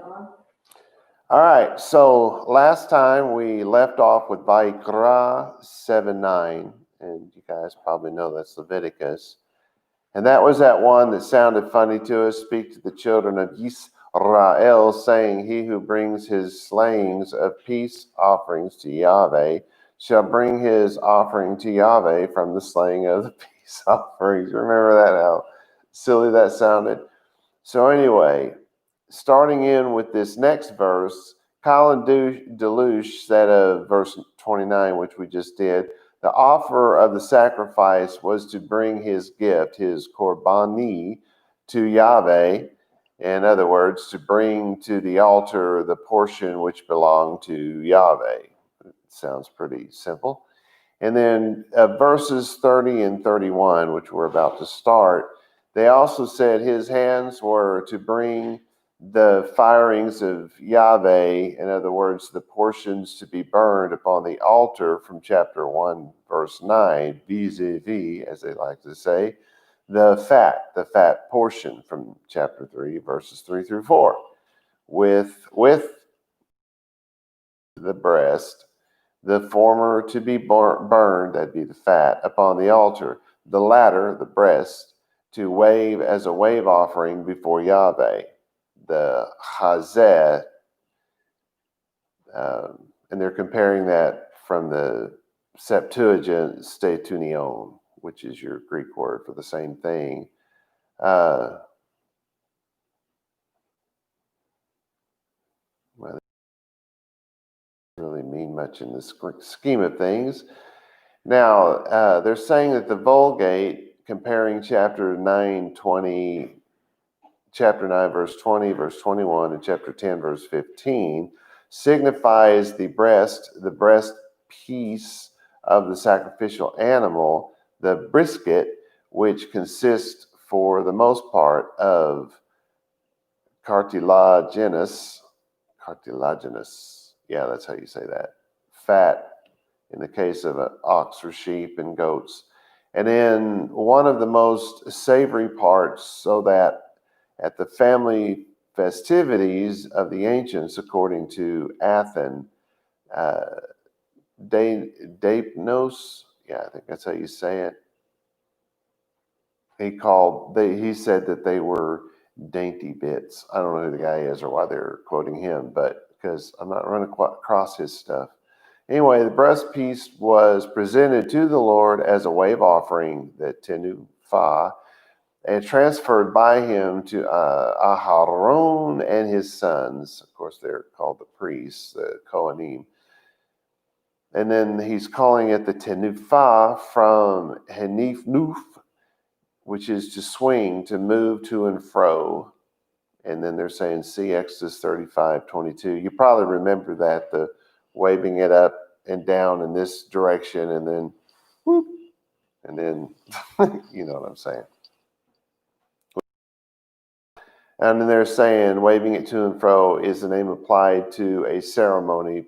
All right, so last time we left off with Vayikra 7:9, and you guys probably know that's Leviticus. And that was that one that sounded funny to us. Speak to the children of Yisrael, saying, he who brings his slayings of peace offerings to Yahweh shall bring his offering to Yahweh from the slaying of the peace offerings. Remember that, how silly that sounded? So anyway, starting in with this next verse, Colin Deluche said of verse 29, which we just did, the offer of the sacrifice was to bring his gift, his korbani, to Yahweh. In other words, to bring to the altar the portion which belonged to Yahweh. It sounds pretty simple. And then verses 30 and 31, which we're about to start, they also said his hands were to bring the firings of Yahweh, in other words, the portions to be burned upon the altar from chapter 1, verse 9, vis-a-vis, as they like to say, the fat portion from chapter 3, verses 3 through 4, with the breast, the former to be burned, that'd be the fat, upon the altar, the latter, the breast, to wave as a wave offering before Yahweh, the chazeh, and they're comparing that from the Septuagint steitunion, which is your Greek word for the same thing. Well, it doesn't really mean much in this scheme of things. Now, they're saying that the Vulgate, comparing chapter 9, verse 20, verse 21, and chapter 10, verse 15, signifies the breast piece of the sacrificial animal, the brisket, which consists for the most part of cartilaginous, yeah, that's how you say that, fat in the case of an ox or sheep and goats. And then one of the most savory parts, so that at the family festivities of the ancients, according to Athen, Dapnos, yeah, I think that's how you say it. He said that they were dainty bits. I don't know who the guy is or why they're quoting him, but because I'm not running across his stuff. Anyway, the breast piece was presented to the Lord as a wave offering, the tenufa, and transferred by him to Aharon and his sons. Of course, they're called the priests, the Kohanim. And then he's calling it the tenufa from henifnuf, which is to swing, to move to and fro. And then they're saying, see Exodus 35:22. You probably remember that, the waving it up and down in this direction, and then whoop, and then you know what I'm saying. And then they're saying waving it to and fro is the name applied to a ceremony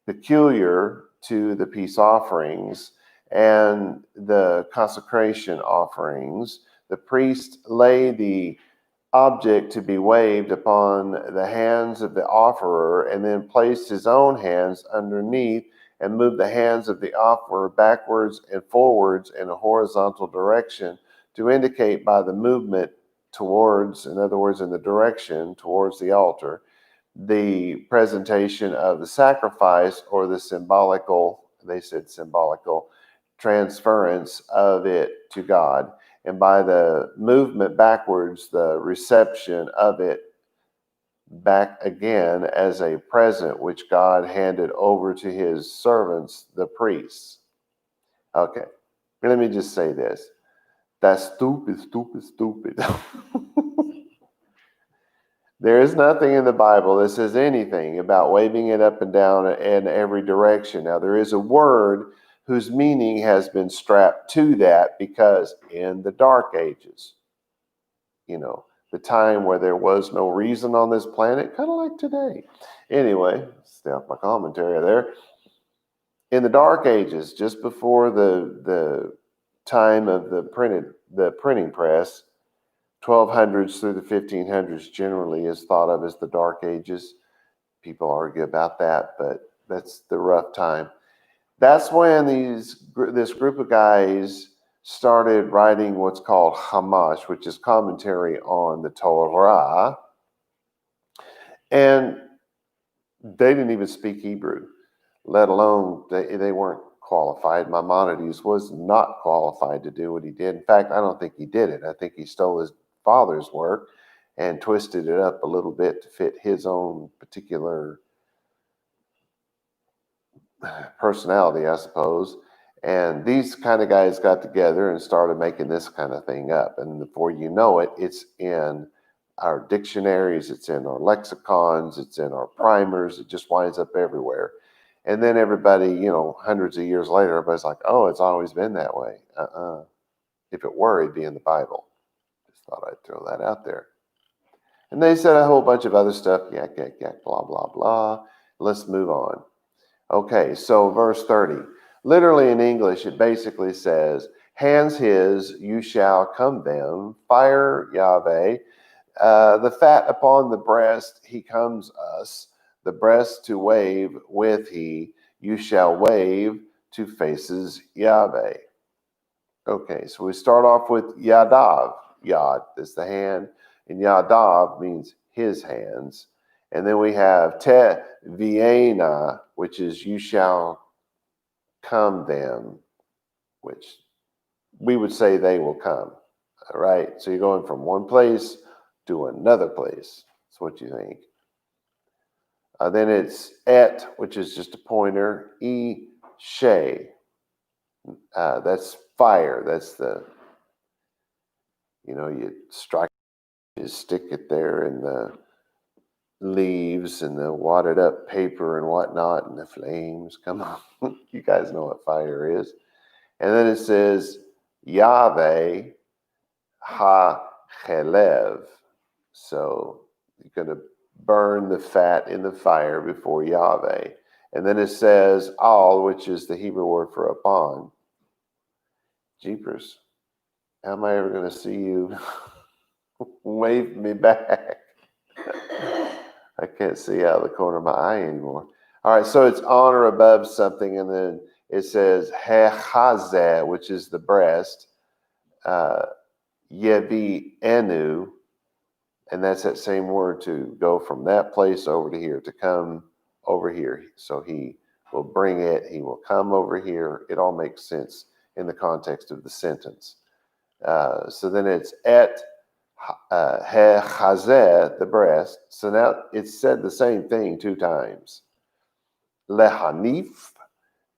peculiar to the peace offerings and the consecration offerings. The priest lay the object to be waved upon the hands of the offerer, and then placed his own hands underneath and moved the hands of the offerer backwards and forwards in a horizontal direction to indicate by the movement towards, in other words, in the direction towards the altar, the presentation of the sacrifice, or the symbolical transference of it to God. And by the movement backwards, the reception of it back again as a present which God handed over to his servants, the priests. Okay, let me just say this. That's stupid. There is nothing in the Bible that says anything about waving it up and down in every direction. Now, there is a word whose meaning has been strapped to that, because in the Dark Ages, the time where there was no reason on this planet, kind of like today. Anyway, stay off my commentary there. In the Dark Ages, just before the time of the printing press, 1200s through the 1500s generally is thought of as the Dark Ages. People argue about that, but that's the rough time. That's when this group of guys started writing what's called Hamash, which is commentary on the Torah. And they didn't even speak Hebrew, let alone they weren't qualified. Maimonides was not qualified to do what he did. In fact, I don't think he did it. I think he stole his father's work and twisted it up a little bit to fit his own particular personality, I suppose. And these kind of guys got together and started making this kind of thing up. And before you know it, it's in our dictionaries, it's in our lexicons, it's in our primers, it just winds up everywhere. And then everybody, hundreds of years later, everybody's like, oh, it's always been that way. If it were, it'd be in the Bible. Just thought I'd throw that out there. And they said a whole bunch of other stuff, yak, blah, blah, blah. Let's move on. Okay, so verse 30. Literally in English, it basically says, hands his, you shall come them, fire Yahweh, the fat upon the breast, he comes us, the breast to wave with he, you shall wave to faces Yahweh. Okay, so we start off with Yadav. Yad is the hand, and Yadav means his hands. And then we have Te Viena, which is you shall come them, which we would say they will come. All right, so you're going from one place to another place. That's what you think. Then it's Et, which is just a pointer. E She. That's fire. That's the, you strike, you stick it there in the leaves and the wadded up paper and whatnot, and the flames come on. You guys know what fire is. And then it says Yahweh ha chelev. So you're going to burn the fat in the fire before Yahweh. And then it says al, which is the Hebrew word for upon. Jeepers, how am I ever going to see you wave me back? I can't see out of the corner of my eye anymore. All right, so it's on or above something, and then it says hechazeh, which is the breast, yebi enu, and that's that same word to go from that place over to here, to come over here. So he will bring it, he will come over here. It all makes sense in the context of the sentence. So then it's et hechazeh, the breast. So now it's said the same thing two times. Lehanif.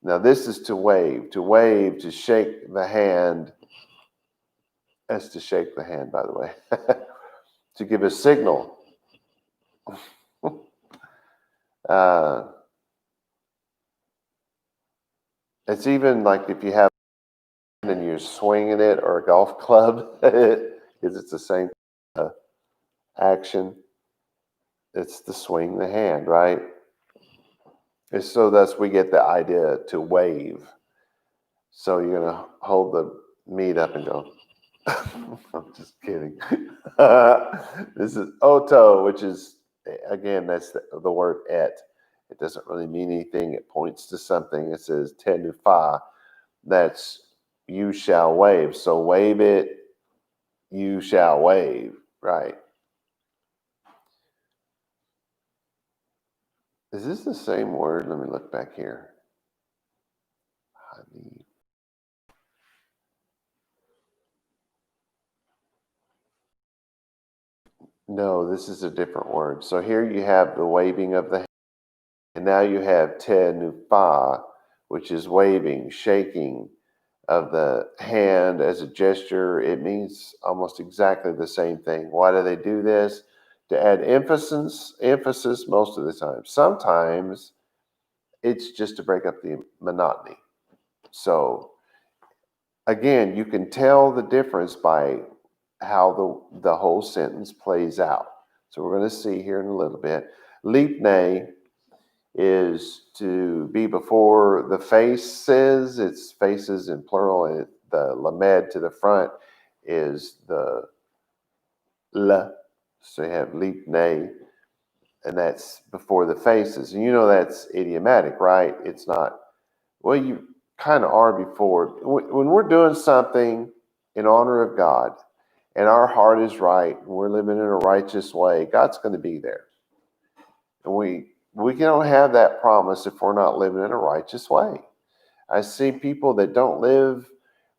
Now this is to wave, to shake the hand. That's to shake the hand, by the way. To give a signal. It's even like if you have and you're swinging it, or a golf club, it's the same action. It's to swing the hand, right? And so thus we get the idea to wave. So you're going to hold the meat up and go, I'm just kidding. This is oto, which is, again, that's the word et. It doesn't really mean anything. It points to something. It says tenufa. That's you shall wave. So wave it, you shall wave, right? Is this the same word? Let me look back here. No, this is a different word. So here you have the waving of the hand, and now you have tenufa, which is waving, shaking of the hand as a gesture. It means almost exactly the same thing. Why do they do this? To add emphasis most of the time. Sometimes it's just to break up the monotony. So again, you can tell the difference by how the whole sentence plays out. So we're going to see here in a little bit. Lipne is to be before the faces. It's faces in plural, and the lamed to the front is the L. So you have lipne, and that's before the faces. And you know that's idiomatic, right? It's not, well, you kind of are before. When we're doing something in honor of God, and our heart is right, and we're living in a righteous way, God's going to be there. And we don't have that promise if we're not living in a righteous way. I see people that don't live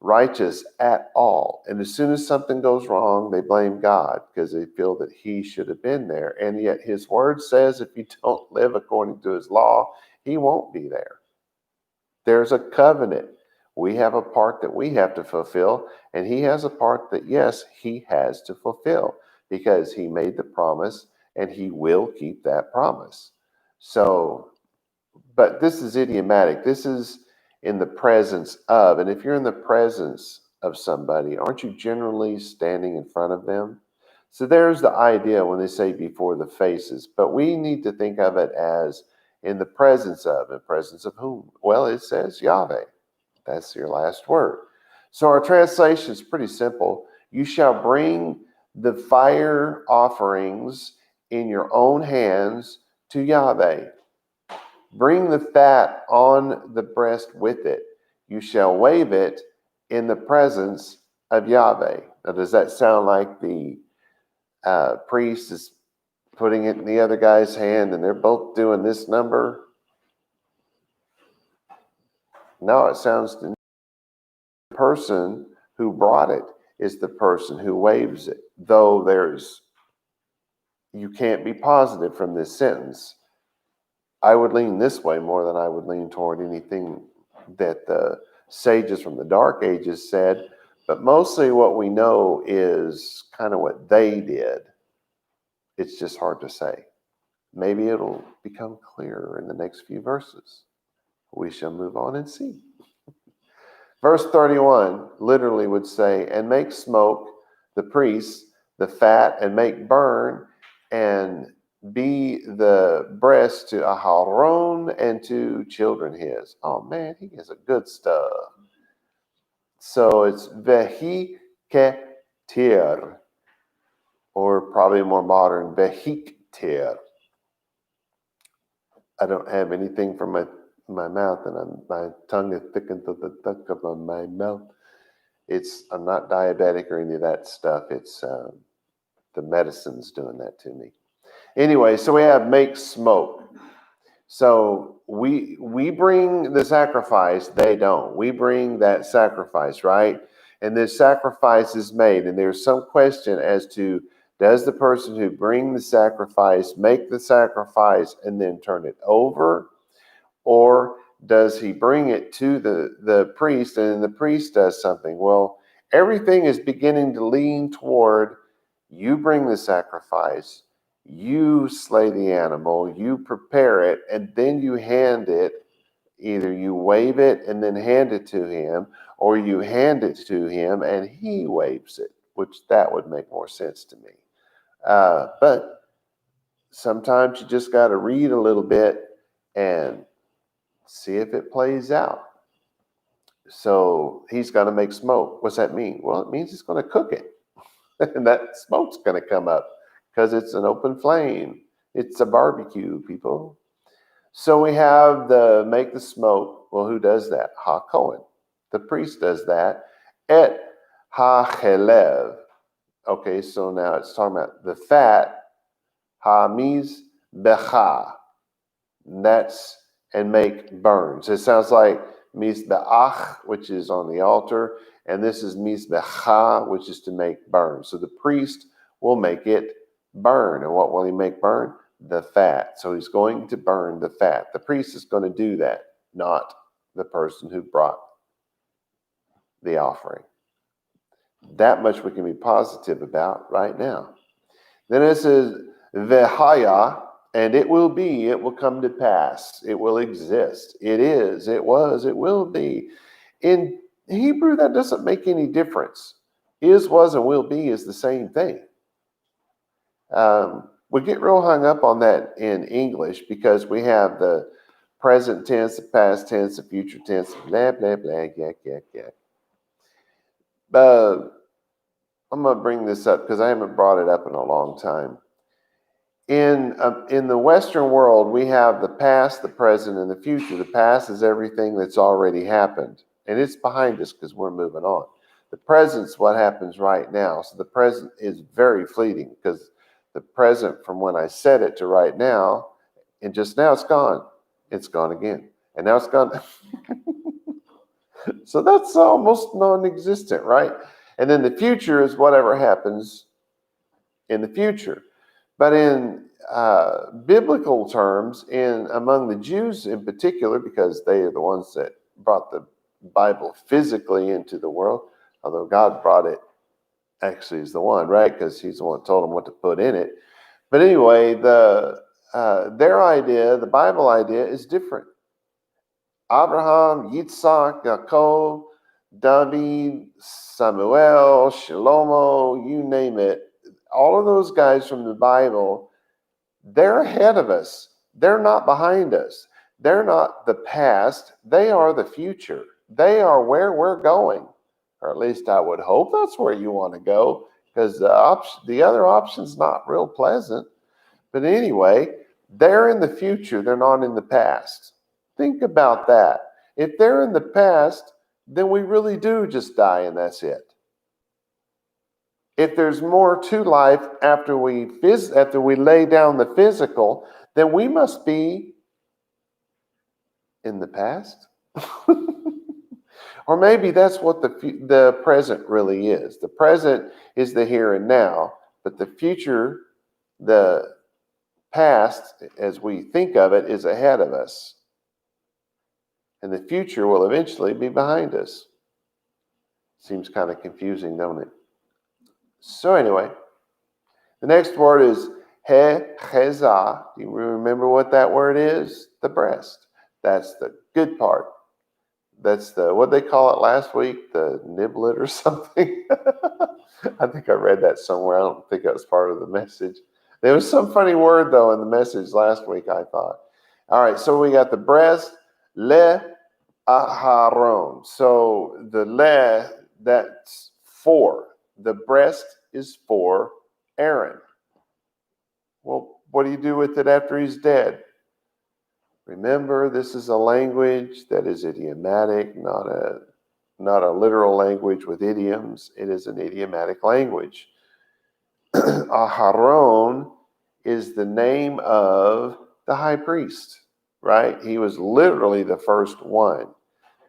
righteous at all. And as soon as something goes wrong, they blame God because they feel that he should have been there. And yet his word says if you don't live according to his law, he won't be there. There's a covenant. We have a part that we have to fulfill, and he has a part that, yes, he has to fulfill because he made the promise and he will keep that promise. So, but this is idiomatic. This is in the presence of, and if you're in the presence of somebody, aren't you generally standing in front of them? So there's the idea when they say before the faces, but we need to think of it as in the presence of. In presence of whom? Well, it says Yahweh. That's your last word. So our translation is pretty simple. You shall bring the fire offerings in your own hands to Yahweh. Bring the fat on the breast with it. You shall wave it in the presence of Yahweh. Now, does that sound like the priest is putting it in the other guy's hand and they're both doing this number? No, it sounds to the person who brought it is the person who waves it, though you can't be positive from this sentence. I would lean this way more than I would lean toward anything that the sages from the Dark Ages said, but mostly what we know is kind of what they did. It's just hard to say. Maybe it'll become clearer in the next few verses. We shall move on and see. Verse 31 literally would say, and make smoke the priests, the fat, and make burn, and be the breast to Aharon and to children his. Oh man, he has a good stuff. So it's vehi ketir, or probably more modern, vehiktir. I don't have anything from my mouth, and my tongue is thickened to the thick of my mouth. I'm not diabetic or any of that stuff. It's the medicine's doing that to me. Anyway, so we have make smoke. So we bring the sacrifice, they don't. We bring that sacrifice, right? And this sacrifice is made, and there's some question as to, does the person who bring the sacrifice make the sacrifice and then turn it over? Or does he bring it to the priest and then the priest does something? Well, everything is beginning to lean toward you bring the sacrifice, you slay the animal, you prepare it, and then you hand it. Either you wave it and then hand it to him, or you hand it to him and he waves it, which that would make more sense to me. But sometimes you just got to read a little bit and see if it plays out. So he's going to make smoke. What's that mean? Well, it means he's going to cook it. And that smoke's going to come up because it's an open flame. It's a barbecue, people. So we have the make the smoke. Well, who does that? Ha-Kohen. The priest does that. Et ha-Chelev. Okay, so now it's talking about the fat. Ha-Miz becha. That's and make burns. It sounds like mizbeach, which is on the altar, and this is mizbecha, which is to make burn. So the priest will make it burn. And what will he make burn? The fat. So he's going to burn the fat. The priest is going to do that, not the person who brought the offering. That much we can be positive about right now. Then it says, vehaya, and it will be, it will come to pass, it will exist, it is, it was, it will be. In Hebrew, that doesn't make any difference. Is, was, and will be is the same thing. We get real hung up on that in English because we have the present tense, the past tense, the future tense, blah, blah, blah, yak, yak, yak. I'm going to bring this up because I haven't brought it up in a long time. In the Western world, we have the past, the present, and the future. The past is everything that's already happened, and it's behind us because we're moving on. The present's what happens right now. So the present is very fleeting because the present from when I said it to right now, and just now it's gone. It's gone again. And now it's gone. So that's almost non-existent, right? And then the future is whatever happens in the future. But in biblical terms, among the Jews in particular, because they are the ones that brought the Bible physically into the world, although God brought it actually is the one, right? Because he's the one that told them what to put in it. But anyway, their idea, the Bible idea, is different. Abraham, Yitzhak, Yaakov, David, Samuel, Shalomo, you name it. All of those guys from the Bible, they're ahead of us. They're not behind us. They're not the past. They are the future. They are where we're going. Or at least I would hope that's where you want to go, because the other option's not real pleasant. But anyway, they're in the future. They're not in the past. Think about that. If they're in the past, then we really do just die and that's it. If there's more to life after we lay down the physical, then we must be in the past. Or maybe that's what the present really is. The present is the here and now, but the future, the past, as we think of it, is ahead of us. And the future will eventually be behind us. Seems kind of confusing, don't it? So anyway, the next word is hechezah. Do you remember what that word is? The breast. That's the good part. That's what they call it last week, the niblet or something. I think I read that somewhere. I don't think that was part of the message. There was some funny word, though, in the message last week, I thought. All right, so we got the breast, aharon. So the that's for. The breast is for Aaron. Well, what do you do with it after he's dead? Remember, this is a language that is idiomatic, not a literal language with idioms. It is an idiomatic language. Aharon is the name of the high priest, right? He was literally the first one.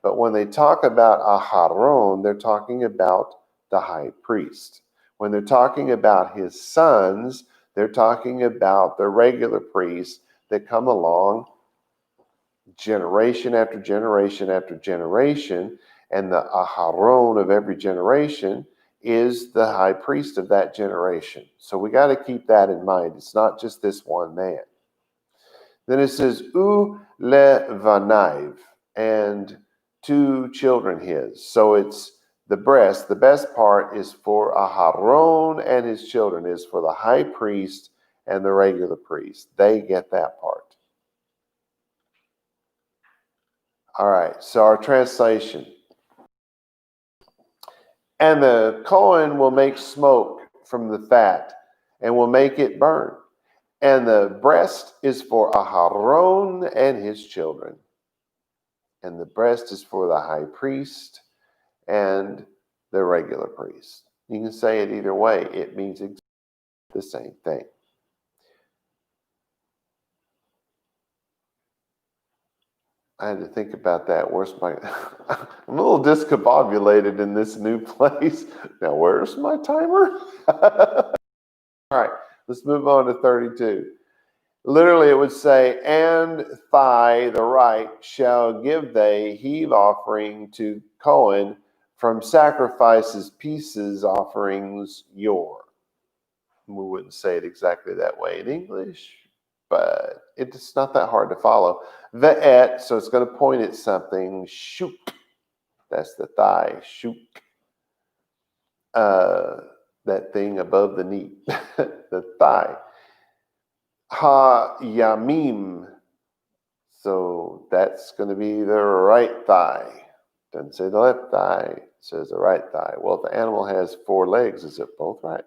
But when they talk about Aharon, they're talking about the high priest. When they're talking about his sons, they're talking about the regular priests that come along generation after generation after generation, and the Aharon of every generation is the high priest of that generation. So we got to keep that in mind. It's not just this one man. Then it says, U levanaiv, and 2 children his. So it's the breast. The best part is for Aharon and his children, is for the high priest and the regular priest. They get that part. All right, so our translation. And the Cohen will make smoke from the fat and will make it burn. And the breast is for Aharon and his children. And the breast is for the high priest and the regular priest. You can say it either way. It means exactly the same thing. I had to think about that. Where's my... I'm a little discombobulated in this new place. Now, where's my timer? All right, let's move on to 32. Literally, it would say, and thigh, the right, shall give they heave offering to Cohen from sacrifices, pieces, offerings, your. We wouldn't say it exactly that way in English, but it's not that hard to follow. Ve'et, so it's going to point at something. Shuk, that's the thigh. Shuk, that thing above the knee, the thigh. Ha yamim, so that's going to be the right thigh. Doesn't say the left thigh, it says the right thigh. Well, if the animal has 4 legs, is it both right?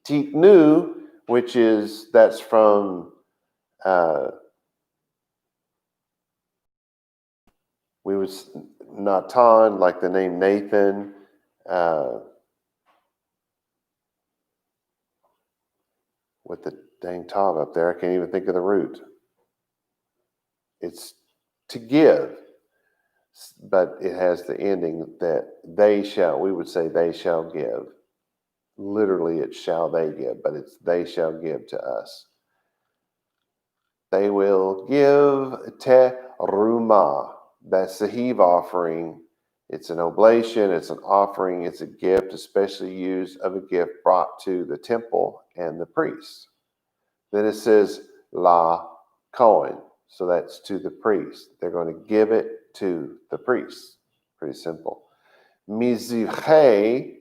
Tiknu, which is, that's from, we was Natan, like the name Nathan. With the dang tav up there, I can't even think of the root. It's to give, but it has the ending that they shall, we would say they shall give. Literally, it's shall they give, but it's they shall give to us. They will give teruma. That's the heave offering. It's an oblation, it's an offering, it's a gift, especially used of a gift brought to the temple and the priest. Then it says la Cohen. So that's to the priest. They're going to give it to the priest. Pretty simple. Miziche,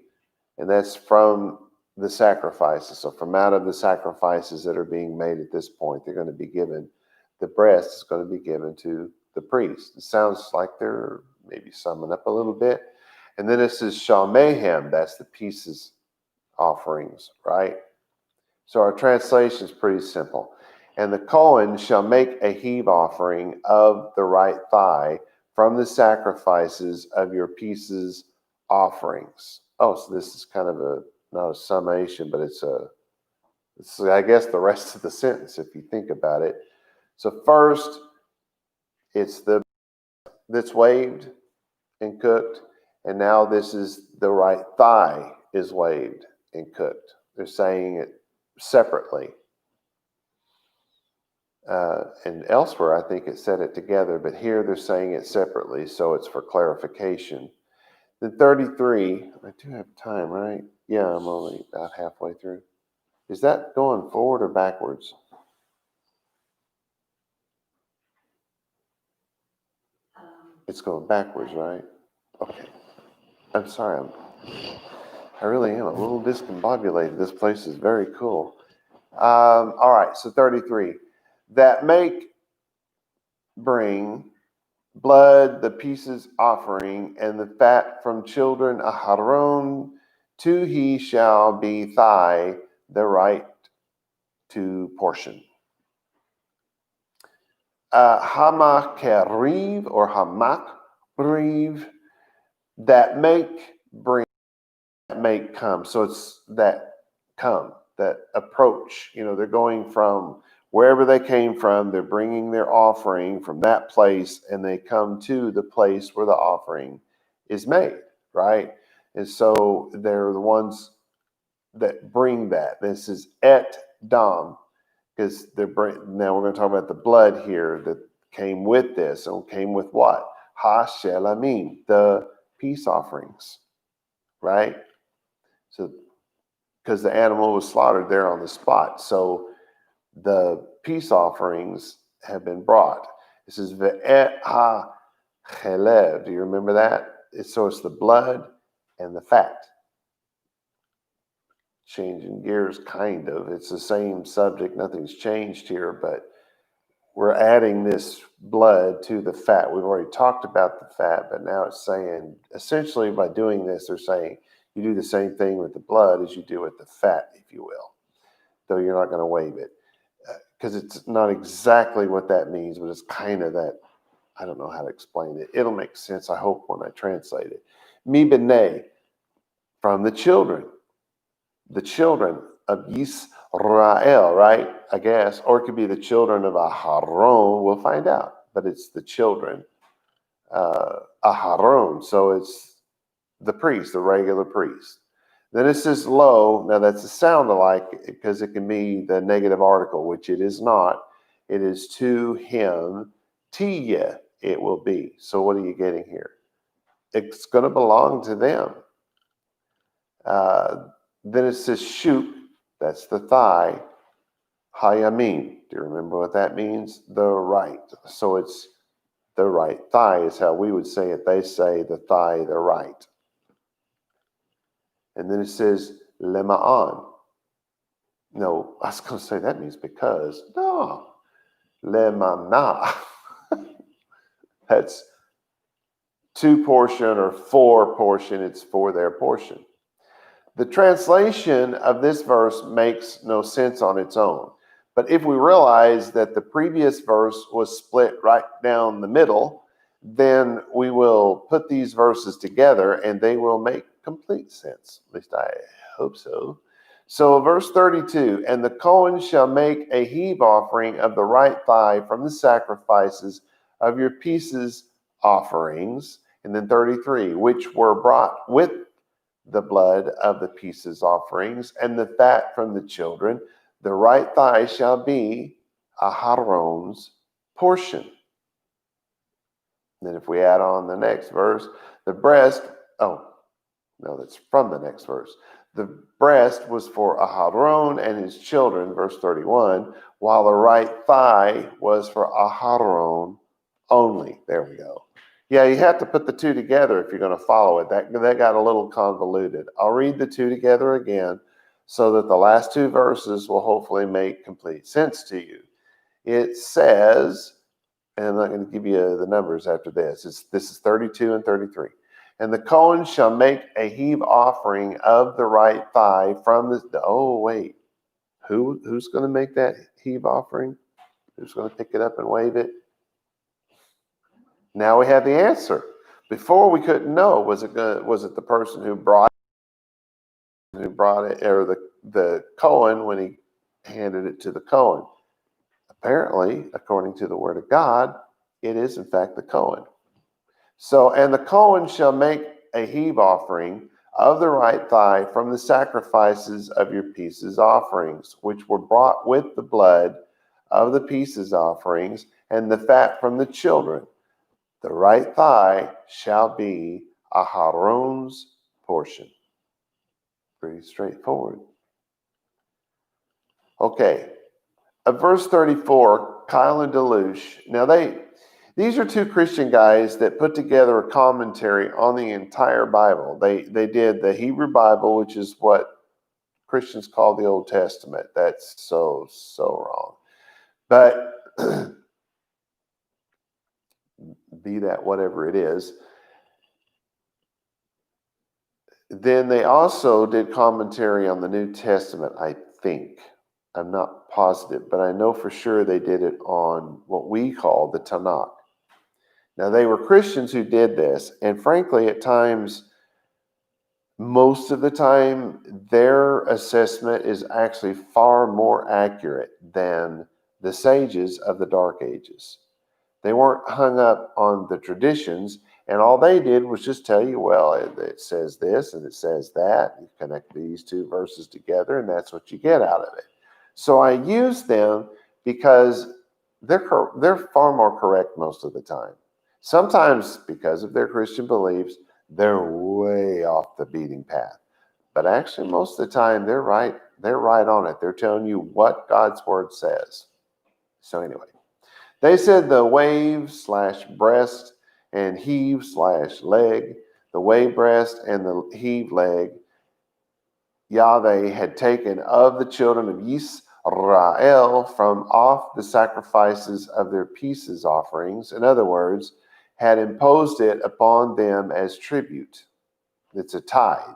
and that's from the sacrifices. So from out of the sacrifices that are being made at this point, they're going to be given, the breast is going to be given to the priest. It sounds like they're maybe summing up a little bit. And then it says Shalmehem, that's the pieces offerings, right? So our translation is pretty simple. And the Cohen shall make a heave offering of the right thigh from the sacrifices of your pieces offerings. Oh, so this is kind of not a summation, but it's I guess the rest of the sentence if you think about it. So first, it's that's waved and cooked, and now this is the right thigh is waved and cooked. They're saying it separately. And elsewhere, I think it said it together, but here they're saying it separately, so it's for clarification. Then 33, I do have time, right? Yeah, I'm only about halfway through. Is that going forward or backwards? It's going backwards, right? Okay. I'm sorry. I really am a little discombobulated. This place is very cool. All right, so 33. That bring blood, the pieces offering, and the fat from children Aharon, to he shall be thigh, the right to portion. Hamak keriv or hamak briv, that bring, that make come. So it's that come, that approach. You know, they're going from wherever they came from, they're bringing their offering from that place, and they come to the place where the offering is made, right? And so they're the ones that bring that. This is et dam, because now we're going to talk about the blood here that came with this, and came with what? Ha shelamim, the peace offerings, right? So because the animal was slaughtered there on the spot, so the peace offerings have been brought. This is ve'et ha chelev. Do you remember that? So it's the blood and the fat. Changing gears, kind of. It's the same subject. Nothing's changed here, but we're adding this blood to the fat. We've already talked about the fat, but now it's saying, essentially by doing this, they're saying you do the same thing with the blood as you do with the fat, if you will, though you're not going to wave it. Because it's not exactly what that means, but it's kind of that. I don't know how to explain it. It'll make sense, I hope, when I translate it. Mi b'nei, from the children of Yisrael, right? I guess, or it could be the children of Aharon. We'll find out, but it's the children, Aharon. So it's the priest, the regular priest. Then it says lo. Now that's a sound alike because it can be the negative article, which it is not. It is to him, tiye, it will be. So what are you getting here? It's going to belong to them. Then it says shoot. That's the thigh. Hayamin. Do you remember what that means? The right. So it's the right thigh is how we would say it. They say the thigh, the right. And then it says lema'an. No, I was going to say that means because. No. Lemana. That's two portion or four portion. It's for their portion. The translation of this verse makes no sense on its own. But if we realize that the previous verse was split right down the middle, then we will put these verses together and they will make complete sense. At least I hope so. So verse 32, and the Cohen shall make a heave offering of the right thigh from the sacrifices of your pieces offerings. And then 33, which were brought with the blood of the pieces offerings and the fat from the children. The right thigh shall be Aharon's portion. And then if we add on the next verse, the breast, that's from the next verse. The breast was for Aharon and his children, verse 31, while the right thigh was for Aharon only. There we go. Yeah, you have to put the two together if you're going to follow it. That got a little convoluted. I'll read the two together again so that the last two verses will hopefully make complete sense to you. It says, and I'm not going to give you the numbers after this. This is 32 and 33. And the Cohen shall make a heave offering of the right thigh from who's going to make that heave offering? Who's going to pick it up and wave it? Now we have the answer. Before we couldn't know, was it the person who brought it, or the Cohen when he handed it to the Cohen? Apparently, according to the word of God, it is in fact the Cohen. So, and the Cohen shall make a heave offering of the right thigh from the sacrifices of your pieces offerings, which were brought with the blood of the pieces offerings and the fat from the children. The right thigh shall be Aharon's portion. Pretty straightforward. Okay. At verse 34, Kyle and Delush. Now these are two Christian guys that put together a commentary on the entire Bible. They did the Hebrew Bible, which is what Christians call the Old Testament. That's so wrong. But be that whatever it is. Then they also did commentary on the New Testament, I think. I'm not positive, but I know for sure they did it on what we call the Tanakh. Now, they were Christians who did this, and frankly, at times, most of the time, their assessment is actually far more accurate than the sages of the Dark Ages. They weren't hung up on the traditions, and all they did was just tell you, well, it says this and it says that. You connect these two verses together, and that's what you get out of it. So I use them because they're far more correct most of the time. Sometimes, because of their Christian beliefs, they're way off the beaten path. But actually, most of the time, they're right. They're right on it. They're telling you what God's word says. So anyway, they said the wave/breast and heave/leg, the wave breast and the heave leg, Yahweh had taken of the children of Yisrael from off the sacrifices of their pieces offerings. In other words, had imposed it upon them as tribute. It's a tithe.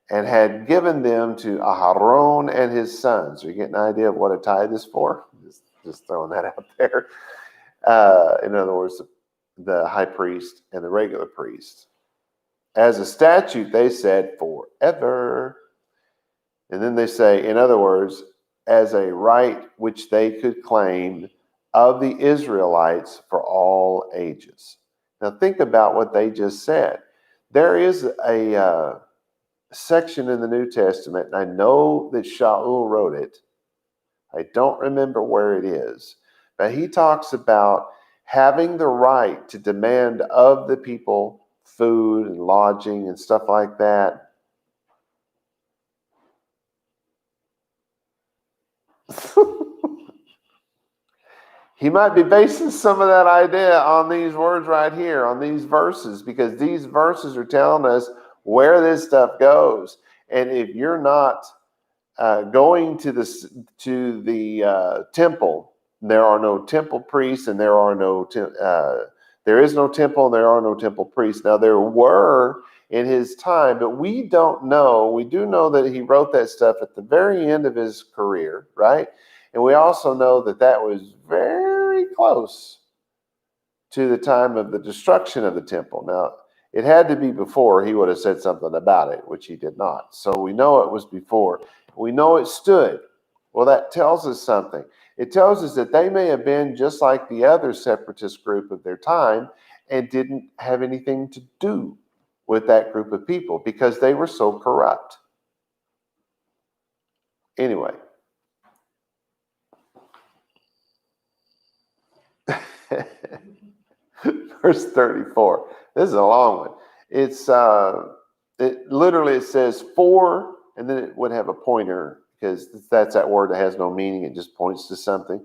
And had given them to Aharon and his sons. So you get an idea of what a tithe is for? Just throwing that out there. In other words, the high priest and the regular priest. As a statute, they said forever. And then they say, in other words, as a right which they could claim of the Israelites for all ages. Now think about what they just said. There is a section in the New Testament, and I know that Shaul wrote it. I don't remember where it is, but he talks about having the right to demand of the people food and lodging and stuff like that. He might be basing some of that idea on these words right here, on these verses, because these verses are telling us where this stuff goes. And if you're not going to the temple, there are no temple priests and there are no There is no temple and there are no temple priests. Now, there were in his time, but we don't know. We do know that he wrote that stuff at the very end of his career, right? And we also know that that was very close to the time of the destruction of the temple. Now, it had to be before he would have said something about it, which he did not. So we know it was before. We know it stood. Well, that tells us something. It tells us that they may have been just like the other separatist group of their time and didn't have anything to do with that group of people because they were so corrupt. Anyway. Verse 34. This is a long one. It says for, and then it would have a pointer because that's that word that has no meaning. It just points to something.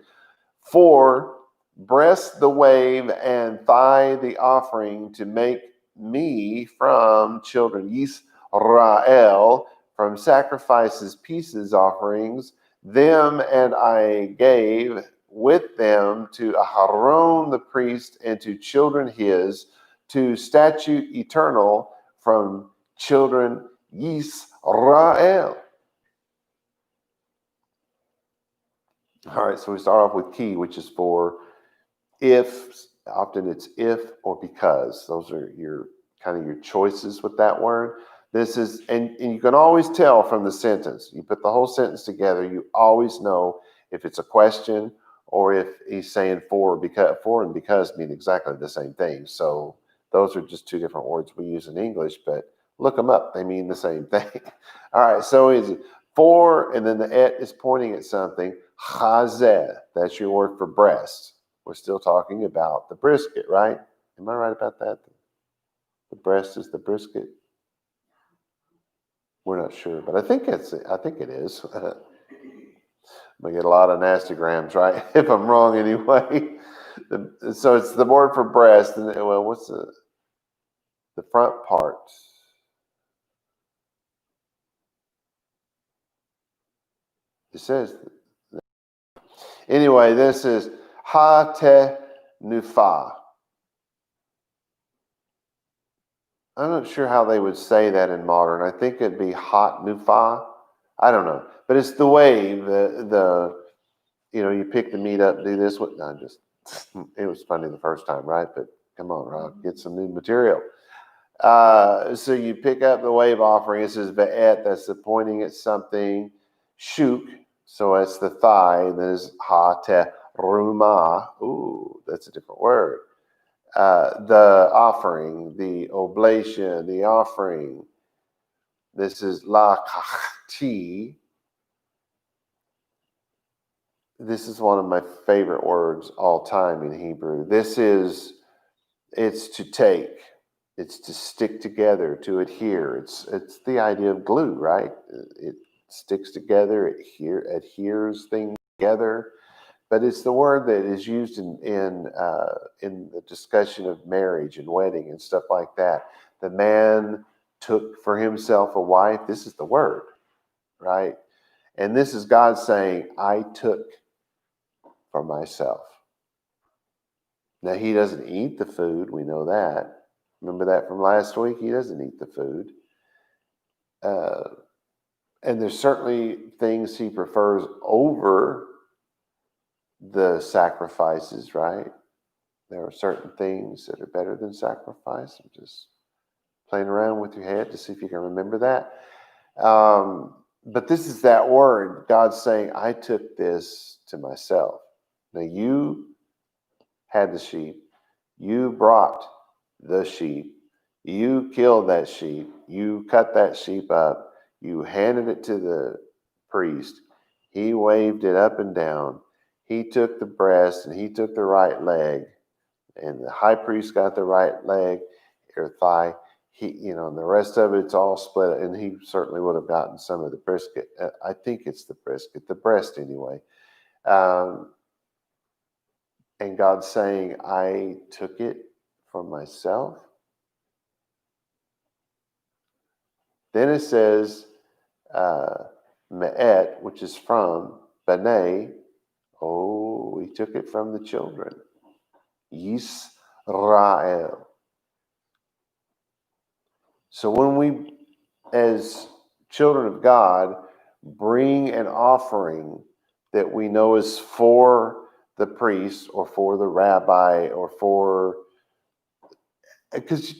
For breast the wave and thigh the offering to make me from children Yisrael, from sacrifices, pieces, offerings, them and I gave with them to Aharon the priest and to children his, to statute eternal from children Yisrael. All right, so we start off with key, which is for if. Often it's if or because. Those are your kind of your choices with that word. This is, and you can always tell from the sentence. You put the whole sentence together, you always know if it's a question or if he's saying for and because mean exactly the same thing. So those are just two different words we use in English, but look them up. They mean the same thing. All right, so is it for, and then the et is pointing at something. Chazeh, that's your word for breast. We're still talking about the brisket, right? Am I right about that? The breast is the brisket. We're not sure, but I think it is. I'm gonna get a lot of nasty grams, right? If I'm wrong, anyway. So it's the word for breast, and well, what's the front part? It says anyway. This is ha-te-nufa. I'm not sure how they would say that in modern. I think it'd be hot nufa. I don't know, but it's the wave. You pick the meat up, do this. It was funny the first time, right? But come on, Rob, get some new material. So you pick up the wave offering. It says ve'et, that's the pointing at something. Shuk, so that's the thigh. There's ha-te-ruma. Ooh, that's a different word. The offering, the oblation, the offering. This is la-kachti. This is one of my favorite words all time in Hebrew. It's to take. It's to stick together, to adhere. It's the idea of glue, right? It sticks together, it adheres things together. But it's the word that is used in the discussion of marriage and wedding and stuff like that. The man took for himself a wife. This is the word, right? And this is God saying, I took for myself. Now, he doesn't eat the food. We know that. Remember that from last week? He doesn't eat the food. And there's certainly things he prefers over the sacrifices, right? There are certain things that are better than sacrifice. I'm just playing around with your head to see if you can remember that. But this is that word. God's saying, I took this to myself. Now you had the sheep. You brought the sheep. You killed that sheep. You cut that sheep up. You handed it to the priest. He waved it up and down. He took the breast and he took the right leg. And the high priest got the right leg or thigh. And the rest of it's all split. And he certainly would have gotten some of the brisket. I think it's the brisket, the breast anyway. And God's saying, I took it for myself. Then it says, me'et, which is from, b'nai. Oh, he took it from the children. Yisrael. Yisrael. So when we, as children of God, bring an offering that we know is for the priest or for the rabbi or for, because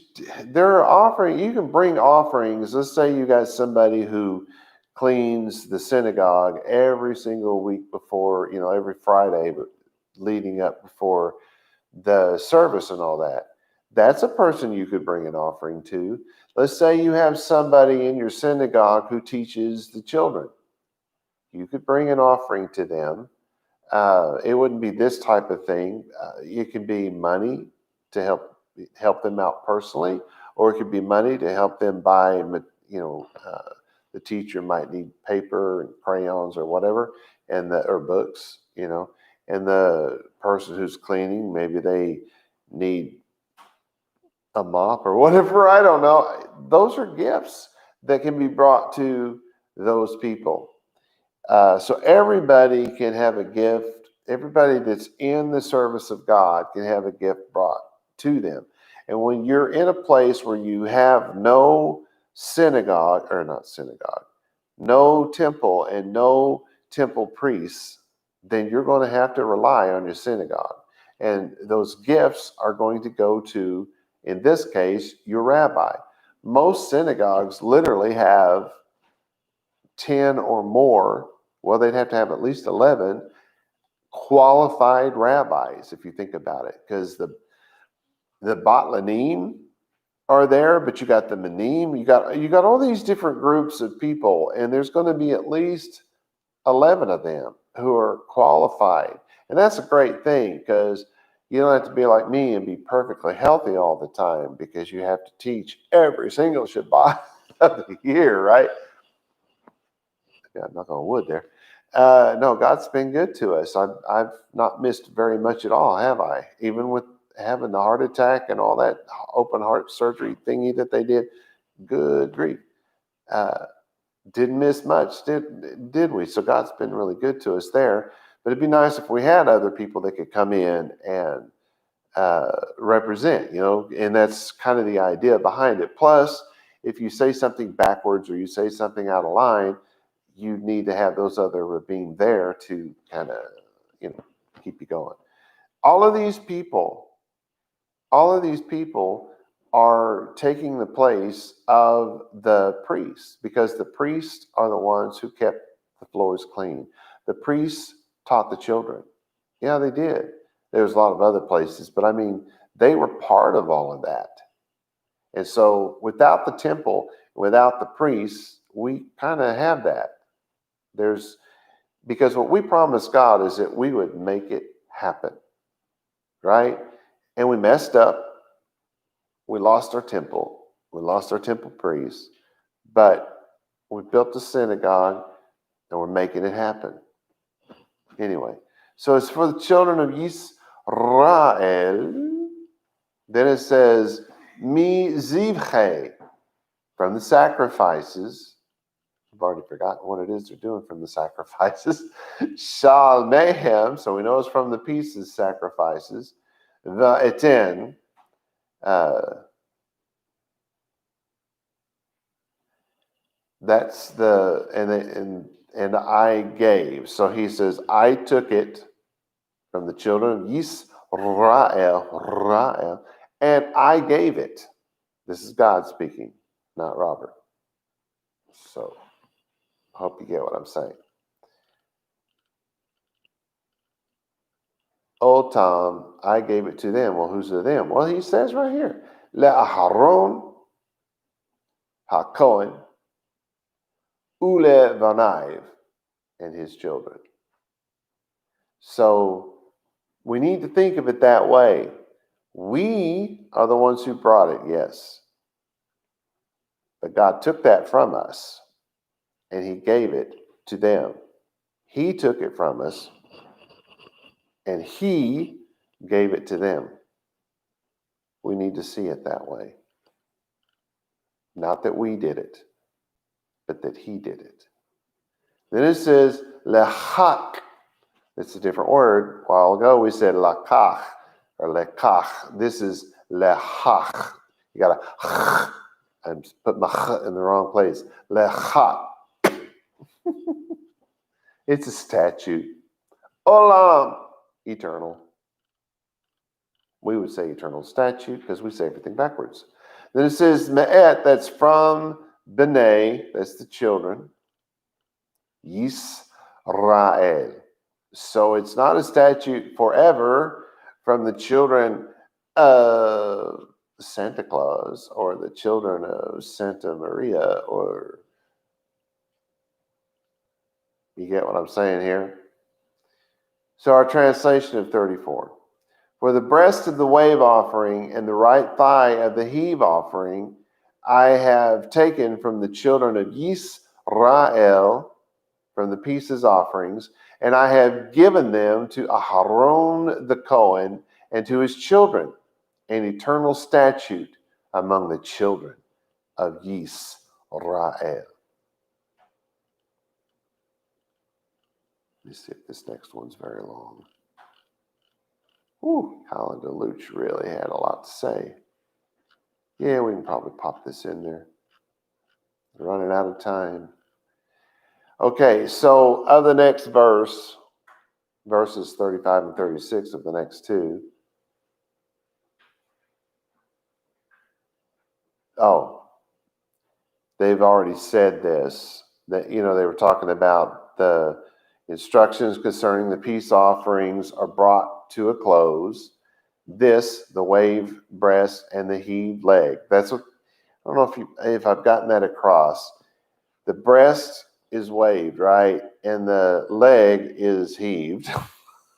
there are offering, you can bring offerings. Let's say you got somebody who cleans the synagogue every single week before, every Friday, but leading up before the service and all that. That's a person you could bring an offering to. Let's say you have somebody in your synagogue who teaches the children. You could bring an offering to them. It wouldn't be this type of thing. It could be money to help them out personally, or it could be money to help them buy, the teacher might need paper and crayons or whatever, or books, and the person who's cleaning, maybe they need a mop or whatever. I don't know. Those are gifts that can be brought to those people. So everybody can have a gift. Everybody that's in the service of God can have a gift brought to them. And when you're in a place where you have no no temple and no temple priests, then you're going to have to rely on your synagogue. And those gifts are going to go to, in this case, your rabbi. Most synagogues literally have 10 or more. Well, they'd have to have at least 11 qualified rabbis, if you think about it, because the Batlanim are there, but you got the Manim, you got all these different groups of people, and there's going to be at least 11 of them who are qualified. And that's a great thing, because you don't have to be like me and be perfectly healthy all the time, because you have to teach every single Shabbat of the year, right? Yeah, knock on wood there. No, God's been good to us. I've not missed very much at all, have I? Even with having the heart attack and all that open heart surgery thingy that they did, good grief. Didn't miss much, did we? So God's been really good to us there. But it'd be nice if we had other people that could come in and represent, and that's kind of the idea behind it. Plus, if you say something backwards or you say something out of line, you need to have those other rabbim there to kind of, keep you going. All of these people are taking the place of the priests, because the priests are the ones who kept the floors clean. The priests taught the children. Yeah, they did. There's a lot of other places, but I mean, they were part of all of that. And so without the temple, without the priests, we kind of have that. Because what we promised God is that we would make it happen, right? And we messed up. We lost our temple. We lost our temple priests. But we built the synagogue, and we're making it happen. Anyway, so it's for the children of Yisrael. Then it says, Mi zivche, from the sacrifices. I've already forgotten what it is they're doing from the sacrifices. Shalmehem, so we know it's from the pieces sacrifices. The eten, that's the, and I gave. So he says, I took it from the children of Yisrael, and I gave it. This is God speaking, not Robert. So I hope you get what I'm saying. Oh, Tom, I gave it to them. Well, who's the them? Well, he says right here, LeAharon HaKohen Ule Vanaiv, and his children. So we need to think of it that way. We are the ones who brought it, yes. But God took that from us, and he gave it to them. He took it from us, and he gave it to them. We need to see it that way. Not that we did it, but that he did it. Then it says, lechak. It's a different word. A while ago we said lakach. or lekach. This is lechach. You got to, I'm put my in the wrong place. Lechat. It's a statute. Olam, eternal. We would say eternal statute because we say everything backwards. Then it says me'et, that's from B'nai, that's the children. Yisrael. So it's not a statute forever from the children of Santa Claus or the children of Santa Maria, or you get what I'm saying here? So our translation of 34. For the breast of the wave offering and the right thigh of the heave offering, I have taken from the children of Yisrael, from the pieces offerings, and I have given them to Aharon the Cohen and to his children, an eternal statute among the children of Yisrael. Let me see if this next one's very long. Ooh, Colin DeLuch really had a lot to say. Yeah, we can probably pop this in there. We're running out of time. Okay, so of the next verse, verses 35 and 36 of the next two. Oh, they've already said this, that, they were talking about the instructions concerning the peace offerings are brought to a close. This, the wave breast and the heaved leg. That's what, I don't know if I've gotten that across. The breast is waved, right? And the leg is heaved.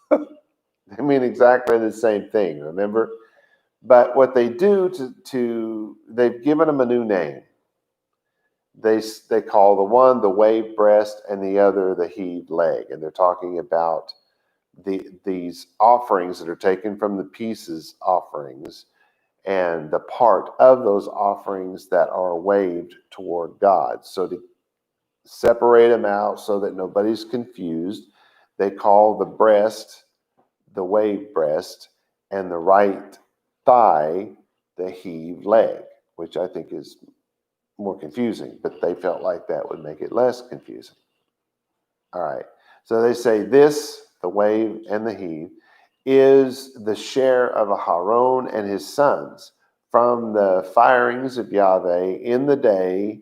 They mean exactly the same thing, remember? But what they do they've given them a new name. They call the one the waved breast and the other the heaved leg. And they're talking about these offerings that are taken from the pieces offerings and the part of those offerings that are waved toward God. So to separate them out so that nobody's confused, they call the breast the waved breast and the right thigh the heaved leg, which I think is more confusing, but they felt like that would make it less confusing. All right, so they say this, the wave and the heave, is the share of Aharon and his sons from the firings of Yahweh in the day,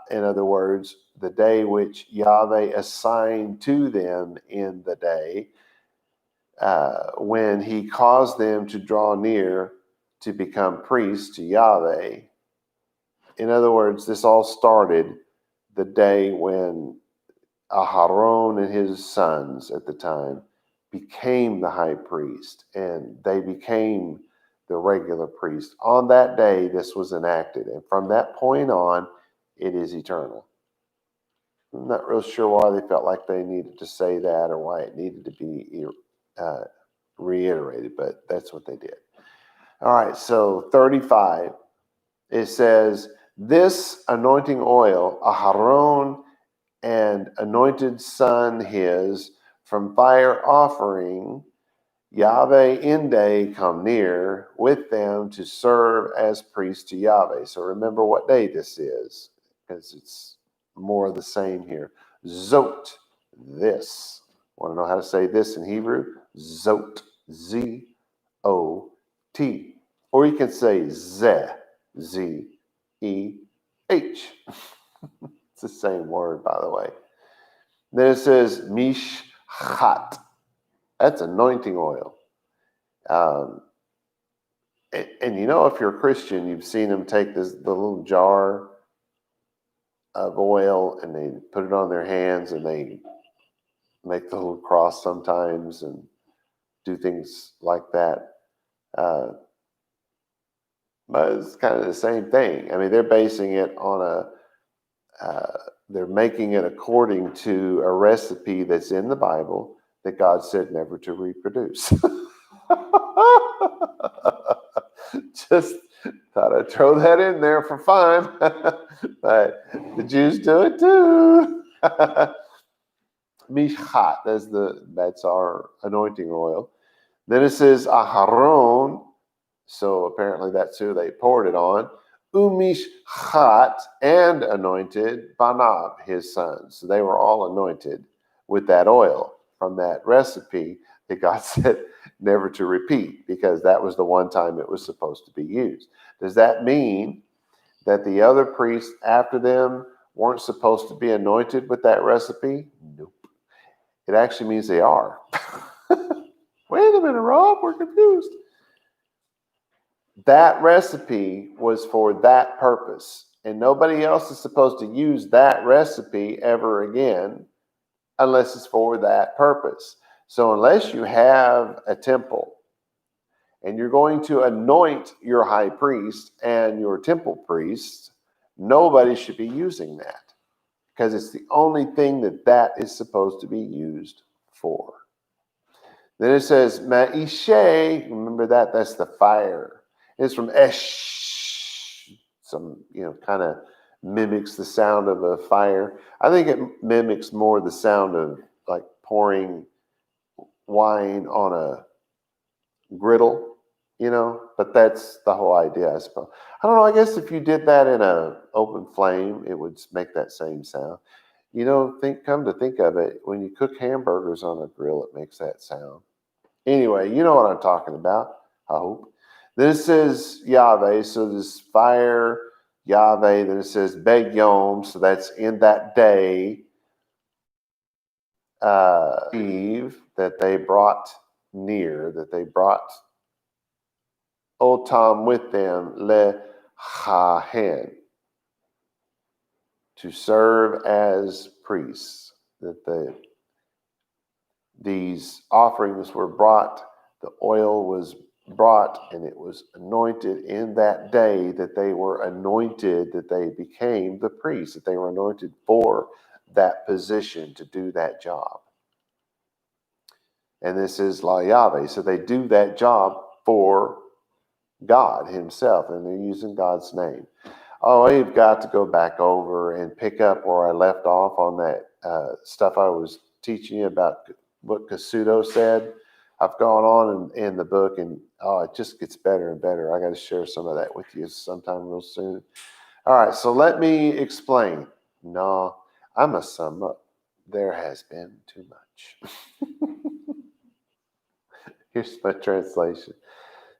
in other words, the day which Yahweh assigned to them in the day, when he caused them to draw near to become priests to Yahweh. In other words, this all started the day when Aharon and his sons at the time became the high priest, and they became the regular priest. On that day, this was enacted, and from that point on, it is eternal. I'm not real sure why they felt like they needed to say that or why it needed to be reiterated, but that's what they did. All right, so 35, it says, this anointing oil, Aharon and anointed son his, from fire offering, Yahweh in day come near with them to serve as priests to Yahweh. So remember what day this is, because it's more of the same here. Zot, this. Want to know how to say this in Hebrew? Zot, Z-O-T. Or you can say Zeh, Z-E-H. It's the same word, by the way. Then it says mishchat. That's anointing oil. And if you're a Christian, you've seen them take the little jar of oil and they put it on their hands and they make the little cross sometimes and do things like that. But it's kind of the same thing. I mean, they're basing it on they're making it according to a recipe that's in the Bible that God said never to reproduce. Just thought I'd throw that in there for fun. But the Jews do it too. Mishchat, that's our anointing oil. Then it says Aharon, so apparently that's who they poured it on. Umishchat, and anointed Banab, his sons. So they were all anointed with that oil from that recipe that God said never to repeat, because that was the one time it was supposed to be used. Does that mean that the other priests after them weren't supposed to be anointed with that recipe? Nope. It actually means they are. Wait a minute, Rob, we're confused. That recipe was for that purpose, and nobody else is supposed to use that recipe ever again unless it's for that purpose. So unless you have a temple and you're going to anoint your high priest and your temple priest, nobody should be using that, because it's the only thing that is supposed to be used for. Then it says, Ma'ishe, remember that's the fire. It's from Esh, kind of mimics the sound of a fire. I think it mimics more the sound of like pouring wine on a griddle, but that's the whole idea, I suppose. I don't know, I guess if you did that in an open flame, it would make that same sound. Come to think of it, when you cook hamburgers on a grill, it makes that sound. Anyway, you know what I'm talking about, I hope. Then it says Yahweh, so this fire, Yahweh. Then it says Beg Yom, so that's in that day. Eve, that they brought near, that they brought Otam with them, Le Hahen, to serve as priests, that these offerings were brought, the oil was brought, and it was anointed in that day that they were anointed, that they became the priests, that they were anointed for that position to do that job. And this is La Yahweh, so they do that job for God himself, and they're using God's name. Oh, I've got to go back over and pick up where I left off on that stuff I was teaching you about what Casuto said. I've gone on in the book, and it just gets better and better. I got to share some of that with you sometime real soon. All right, so let me explain. No, I must sum up. There has been too much. Here's my translation.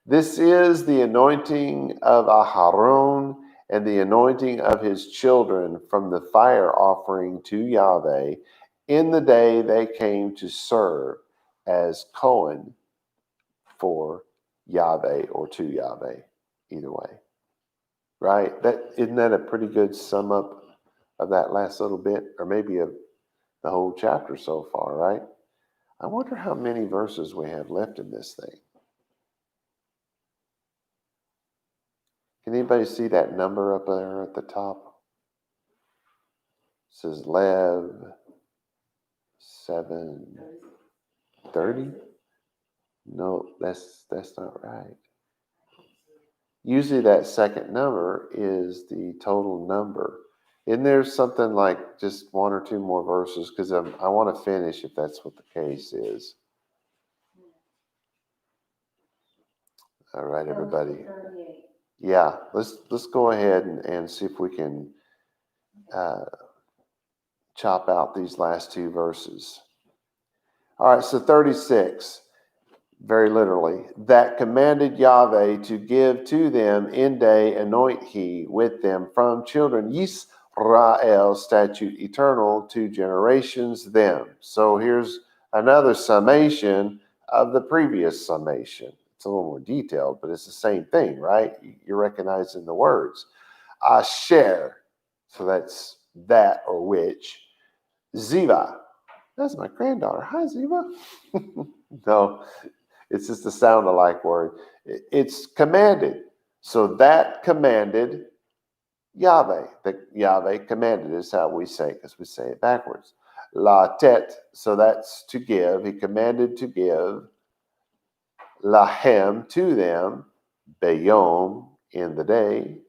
This is the anointing of Aharon and the anointing of his children from the fire offering to Yahweh in the day they came to serve as Cohen for Yahweh or to Yahweh, either way. Right? Isn't that a pretty good sum up of that last little bit, or maybe of the whole chapter so far, right? I wonder how many verses we have left in this thing. Can anybody see that number up there at the top? It says Lev 7:30. No, that's not right. Usually that second number is the total number. Isn't there something like just one or two more verses? Because I want to finish if that's what the case is. All right, everybody. Yeah, let's go ahead and see if we can chop out these last two verses. All right, so 36, very literally, that commanded Yahweh to give to them in day, anoint he with them from children, Yisrael, statute eternal to generations them. So here's another summation of the previous summation. It's a little more detailed, but it's the same thing, right? You're recognizing the words. Asher, so that's that or which. Ziva, that's my granddaughter. Hi, Ziva. No, it's just a sound-alike word. It's commanded. So that commanded Yahweh. That Yahweh commanded is how we say it, because we say it backwards. La tet, so that's to give. He commanded to give. Lahem, to them. Beyom, in the day.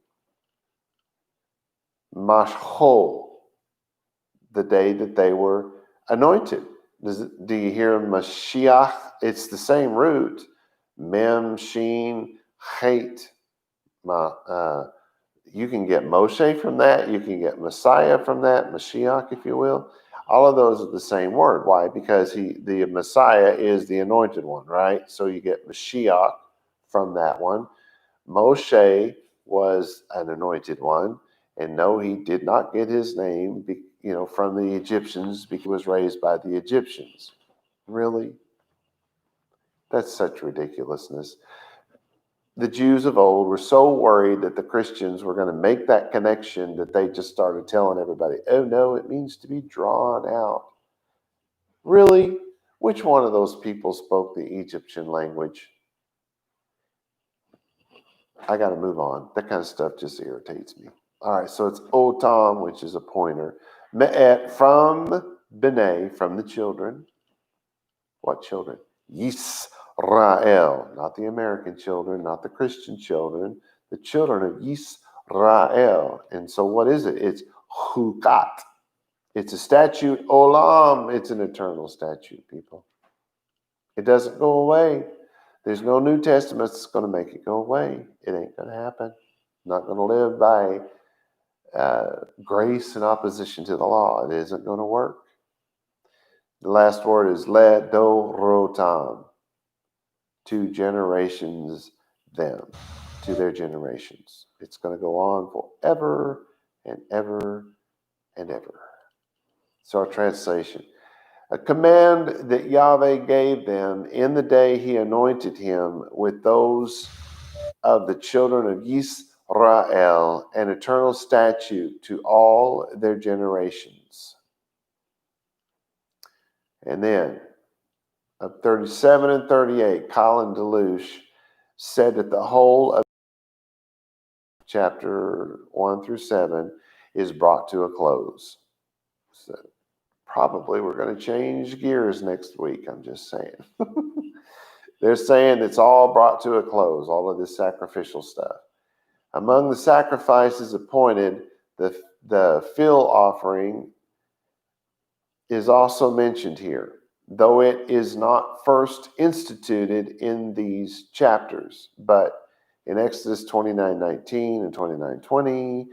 Mashchol, the day that they were anointed. Do you hear Mashiach it's the same root, mem, sheen, hate. You can get Moshe from that. You can get Messiah from that, Mashiach, if you will. All of those are the same word. Why? Because the Messiah is the anointed one, right? So you get Mashiach from that one. Moshe was an anointed one, and no, he did not get his name, from the Egyptians because he was raised by the Egyptians. Really? That's such ridiculousness. The Jews of old were so worried that the Christians were going to make that connection that they just started telling everybody, oh no, it means to be drawn out. Really? Which one of those people spoke the Egyptian language? I got to move on. That kind of stuff just irritates me. All right, so it's Otam, which is a pointer. Me'et, from B'nai, from the children. What children? Yisrael, not the American children, not the Christian children, the children of Yisrael. And so what is it? It's Chukat. It's a statute, Olam. It's an eternal statute, people. It doesn't go away. There's no New Testament that's going to make it go away. It ain't going to happen. Not going to live by grace in opposition to the law. It isn't going to work. The last word is Ledorotam. 2 generations them, to their generations. It's going to go on forever and ever and ever. So our translation. A command that Yahweh gave them in the day he anointed him with those of the children of Yisrael, an eternal statute to all their generations. And then, of 37 and 38, Colin Deluche said that the whole of chapter 1 through 7 is brought to a close. So probably we're going to change gears next week, I'm just saying. They're saying it's all brought to a close, all of this sacrificial stuff. Among the sacrifices appointed, the fill offering is also mentioned here, though it is not first instituted in these chapters, but in Exodus 29:19 and 29:20,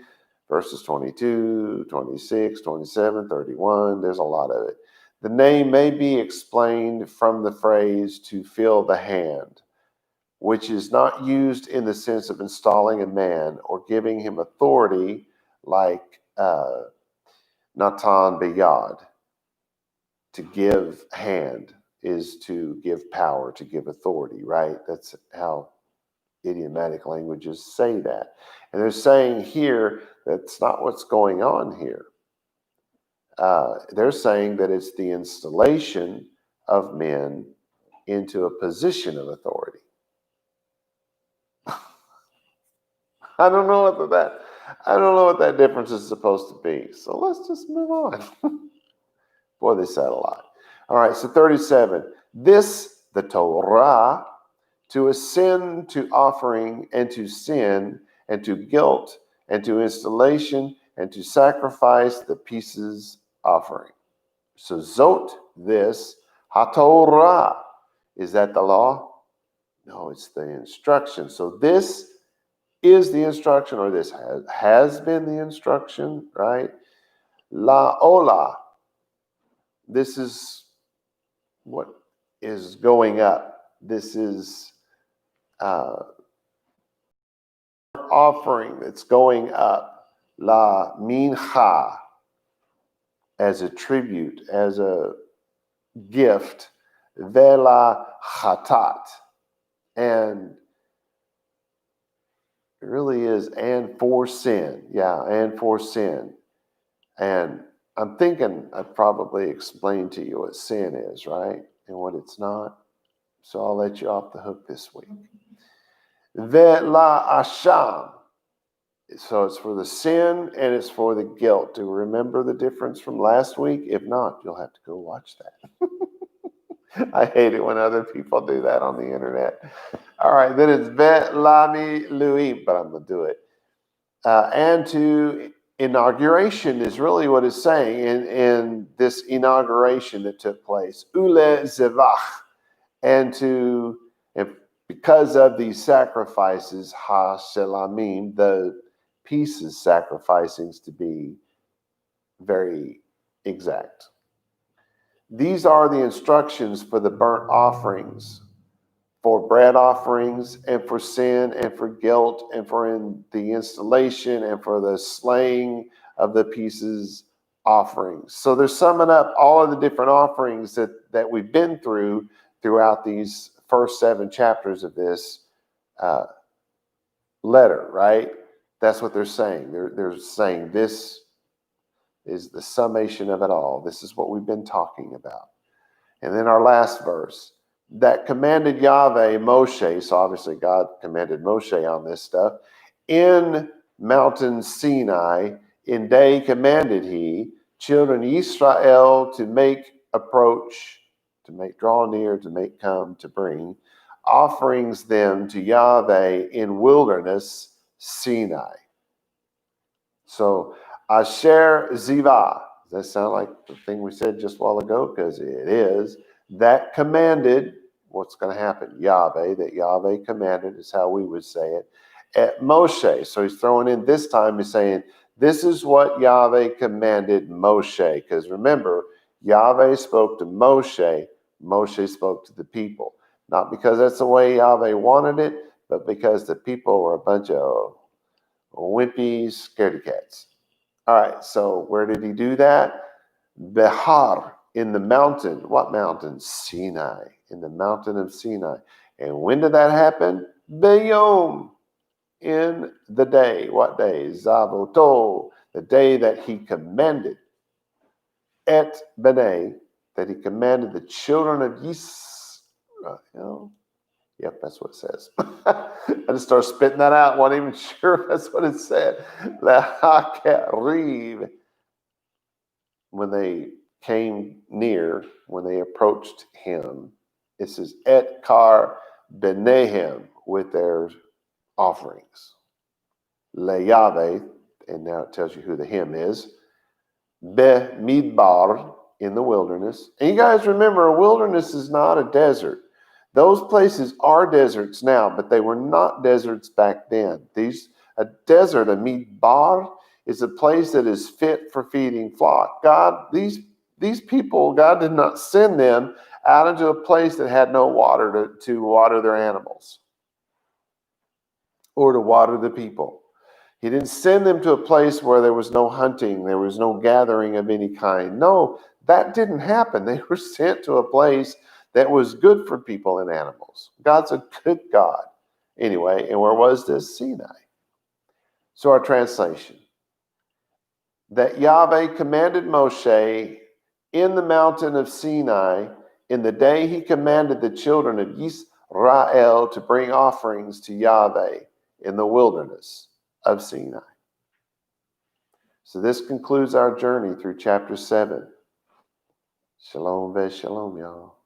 verses 22, 26, 27, 31, there's a lot of it. The name may be explained from the phrase to fill the hand, which is not used in the sense of installing a man or giving him authority like Natan B'yad. To give hand is to give power, to give authority, right? That's how idiomatic languages say that. And they're saying here that's not what's going on here. They're saying that it's the installation of men into a position of authority. I don't know what that difference is supposed to be. So let's just move on. Boy, they said a lot. All right, so 37. This, the Torah, to ascend to offering and to sin and to guilt and to installation and to sacrifice the pieces offering. So Zot, this, HaTorah. Is that the law? No, it's the instruction. So this is the instruction, or this has been the instruction, right? La Ola. This is what is going up. This is offering that's going up. La Mincha, as a tribute, as a gift. Vela Chatat. And it really is, and for sin. Yeah, and for sin. And I'm thinking I've probably explained to you what sin is, right? And what it's not. So I'll let you off the hook this week. Ve'la asham. So it's for the sin and it's for the guilt. Do you remember the difference from last week? If not, you'll have to go watch that. I hate it when other people do that on the internet. All right, then it's ve'lami lui, but I'm going to do it. And to inauguration is really what it's saying in this inauguration that took place. Ule zevach, and because of these sacrifices, ha-shelamim, the pieces sacrificing to be very exact. These are the instructions for the burnt offerings, for bread offerings, and for sin, and for guilt, and for the installation, and for the slaying of the pieces offerings. So they're summing up all of the different offerings that we've been throughout these first 7 chapters of this letter, right? That's what they're saying. They're saying this is the summation of it all. This is what we've been talking about. And then our last verse, that commanded Yahweh Moshe, so obviously God commanded Moshe on this stuff, in mountain Sinai, in day commanded he, children Yisrael to make approach, to make draw near, to make come, to bring offerings them to Yahweh in wilderness Sinai. So Asher Zivah, does that sound like the thing we said just a while ago? Because it is. That commanded, what's going to happen? Yahweh, that Yahweh commanded is how we would say it, at Moshe. So he's throwing in this time, he's saying, this is what Yahweh commanded Moshe. Because remember, Yahweh spoke to Moshe, Moshe spoke to the people. Not because that's the way Yahweh wanted it, but because the people were a bunch of wimpies, scaredy cats. All right, so where did he do that? Behar, in the mountain. What mountain? Sinai, in the mountain of Sinai. And when did that happen? Beyom, in the day. What day? Zavoto, the day that he commanded. Et B'nai, that he commanded the children of Yisrael. Yep, that's what it says. I just started spitting that out. Wasn't even sure if that's what it said. When they came near, when they approached him, it says, Et Kar Benehem, with their offerings. Le Yahweh, and now it tells you who the him is. Be Midbar, in the wilderness. And you guys remember, a wilderness is not a desert. Those places are deserts now, but they were not deserts back then. A desert, a midbar, is a place that is fit for feeding flock. These people, God did not send them out into a place that had no water to water their animals or to water the people. He didn't send them to a place where there was no hunting, there was no gathering of any kind. No, that didn't happen. They were sent to a place that was good for people and animals. God's a good God. Anyway, and where was this? Sinai. So our translation. That Yahweh commanded Moshe in the mountain of Sinai in the day he commanded the children of Yisrael to bring offerings to Yahweh in the wilderness of Sinai. So this concludes our journey through chapter 7. Shalom, shalom, y'all.